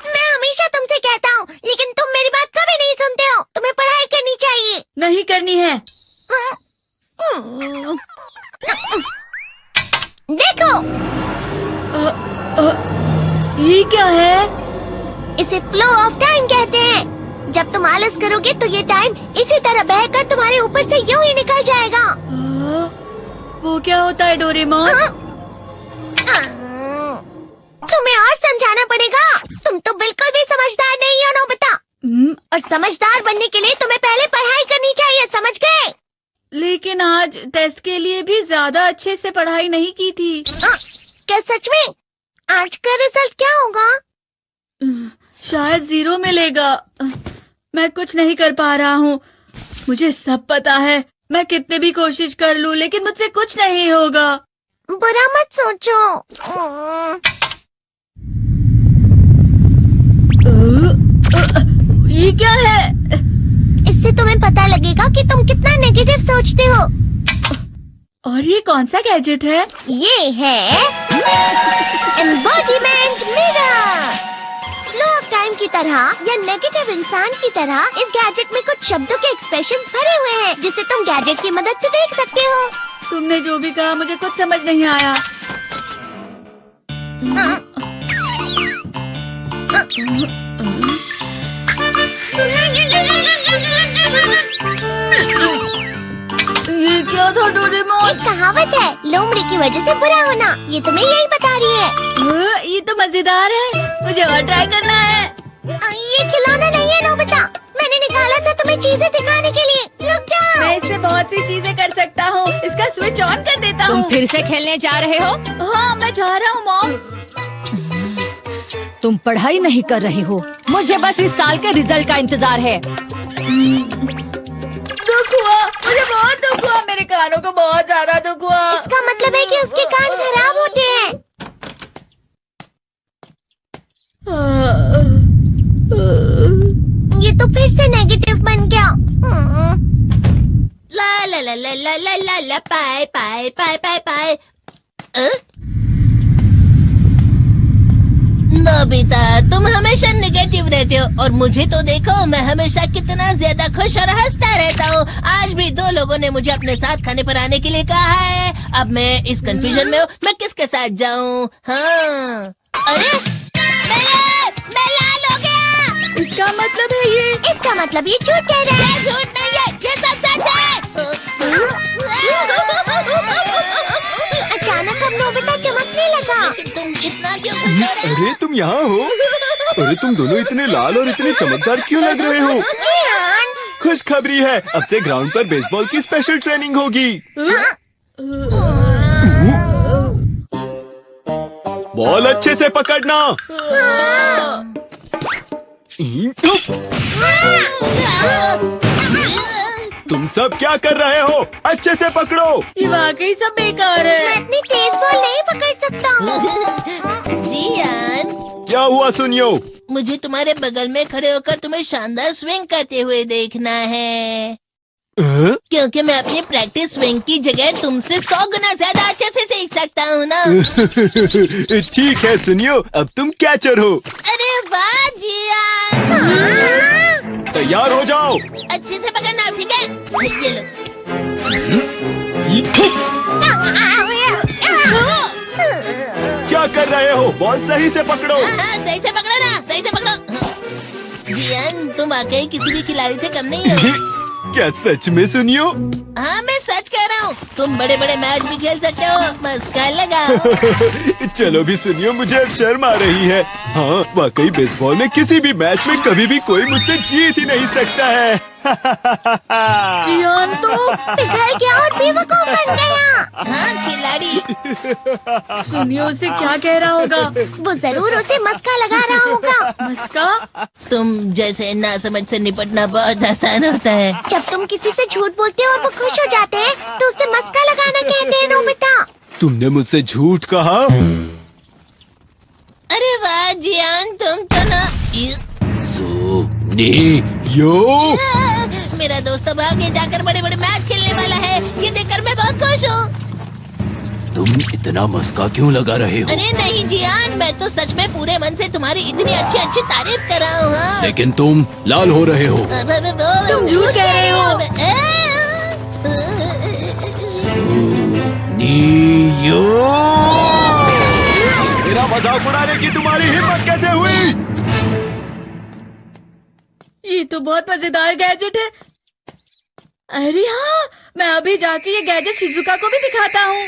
मैं हमेशा तुमसे कहता हूँ, लेकिन तुम मेरी बात कभी नहीं सुनते हो। तुम्हें पढ़ाई करनी चाहिए। नहीं करनी है। देखो, ये क्या है? इसे फ्लो ऑफ टाइम कहते हैं। जब तुम आलस करोगे तो ये टाइम इसी तरह बहकर तुम्हारे ऊपर से यूं ही निकल जाएगा। वो क्या होता है डोरेमोन? तुम्हें और समझाना पड़ेगा। तुम तो बिल्कुल भी समझदार नहीं हो नोबिता। और समझदार बनने के लिए तुम्हें पहले पढ़ाई करनी चाहिए, समझ गए? लेकिन आज टेस्ट के लिए भी ज्यादा अच्छे से पढ़ाई नहीं की थी। क्या सच में? आज का रिजल्ट क्या होगा? शायद 0 मिलेगा। मैं कुछ नहीं कर पा रहा हूँ। मुझे सब पता है। मैं कितनी भी कोशिश कर लूँ, लेकिन मुझसे कुछ नहीं होगा। बुरा मत सोचो। ये क्या है? इससे तुम्हें पता लगेगा कि तुम कितना नेगेटिव सोचते हो। और ये कौन सा गैजेट है? ये है embodiment mirror. Flow of time की तरह या नेगेटिव इंसान की तरह इस गैजेट में कुछ शब्दों के एक्सप्रेशंस भरे हुए हैं, जिसे तुम गैजेट की मदद से देख सकते हो। तुमने जो भी कहा मुझे कुछ समझ नहीं आया। ये क्या था डोरेमोन? एक कहावत है, लोमड़ी की वजह से बुरा होना। ये तुम्हें यही बता रही है। ये तो मजेदार है। मुझे और ट्राई करना है। ये खिलौना नहीं है नोबिता। मैंने निकाला था तुम्हें चीजें दिखाने के लिए। रुक जाओ। मैं इससे बहुत सी चीजें कर सकता हूँ। इसका स्विच ऑन कर देता हूँ। तुम फिर से खेलने जा रहे हो? हाँ, मैं जा रहा हूँ मॉम। तुम पढ़ाई नहीं कर रही हो। मुझे बस इस साल के रिजल्ट का इंतजार है। दुख हुआ, मुझे बहुत दुख हुआ। मेरे कानों को बहुत ज्यादा दुख हुआ। इसका मतलब है कि उसके कान खराब होते हैं। ये तो फिर से नेगेटिव बन गया। ला ला ला ला ला ला ला ला पाए पाए पाए पाए पाए। नोबिता, तुम हमेशा नेगेटिव रहते हो और मुझे तो देखो, मैं हमेशा कितना ज्यादा खुश और हंसता रहता हूँ। आज भी 2 लोगों ने मुझे अपने साथ खाने पर आने के लिए कहा है। अब मैं इस कंफ्यूजन में हूँ, मैं किसके साथ जाऊँ? हाँ, अरे मैं लाल हो गया। इसका मतलब है ये? इसका मतलब ये झूठ कह रहा है। झूठ नहीं है, ये सब सच है। अचानक हम नोबिता चमकने लगा। तुम इतना क्यों खुश हो रहे हो? अरे तुम यहाँ हो? अरे तुम दोनों इतने लाल और इतने चमकदार क्यों लग रहे हो? खुशखबरी है, अब से ग्राउंड पर बेसबॉल की स्पेशल ट्रेनिंग होगी। बॉल अच्छे से पकड़ना। तुम सब क्या कर रहे हो? अच्छे से पकड़ो। ये वाकई सब बेकार है। मैं इतनी तेज बॉल नहीं पकड़ सकता हूँ। जियान, क्या हुआ सुनियो? मुझे तुम्हारे बगल में खड़े होकर तुम्हें शानदार स्विंग करते हुए देखना है। क्योंकि मैं अपनी प्रैक्टिस स्विंग की जगह तुमसे 100 गुना ज्यादा अच्छे से सीख सकता हूँ ना। ठीक है सुनियो, अब तुम कैचर हो। अरे वाह जियान। तैयार हो जाओ। अच्छे से पकड़ना, ठीक है? ये लो। क्या कर रहे हो? बॉल सही से पकड़ो। सही से पकड़ो ना, सही से पकड़ो। जियान, तुम वाकई किसी भी खिलाड़ी से कम नहीं हो। क्या सच में सुनियो? हाँ, मैं सच कह रहा हूँ। तुम बड़े बड़े मैच भी खेल सकते हो। मस्का लगाओ। चलो भी सुनियो, मुझे अब शर्म आ रही है। हाँ, वाकई बेसबॉल में किसी भी मैच में कभी भी कोई मुझसे जीत ही नहीं सकता है। जियान तो पिघल गया और बेवकूफ बन गया। हाँ, खिलाड़ी। सुनियो उसे क्या कह रहा होगा? वो जरूर उसे मस्का लगा रहा होगा। मस्का? तुम जैसे नासमझ से निपटना बहुत आसान होता है। जब तुम किसी से झूठ बोलते हो और वो खुश हो जाते हैं, तो उसे मस्का लगाना कहते हैं नोबिता। तुमने मुझसे झूठ कहा? अरे वाह जियान, तुम तो ना। यो मेरा दोस्त अब आगे जाकर बड़े बड़े मैच खेलने वाला है। ये देखकर मैं बहुत खुश हूँ। तुम इतना मस्का क्यों लगा रहे हो? अरे नहीं जियान, मैं तो सच में पूरे मन से तुम्हारी इतनी अच्छी अच्छी तारीफ कर रहा हूँ। हाँ। लेकिन तुम लाल हो रहे हो। तुम झूठ कह रहे हो। नियो। मेरा मजाक उड़ाने की तुम्हारी हिम्मत कैसे हुई? ये तो बहुत मजेदार गैजेट है। अरे हाँ, मैं अभी जाके ये गैजेट शिजुका को भी दिखाता हूँ।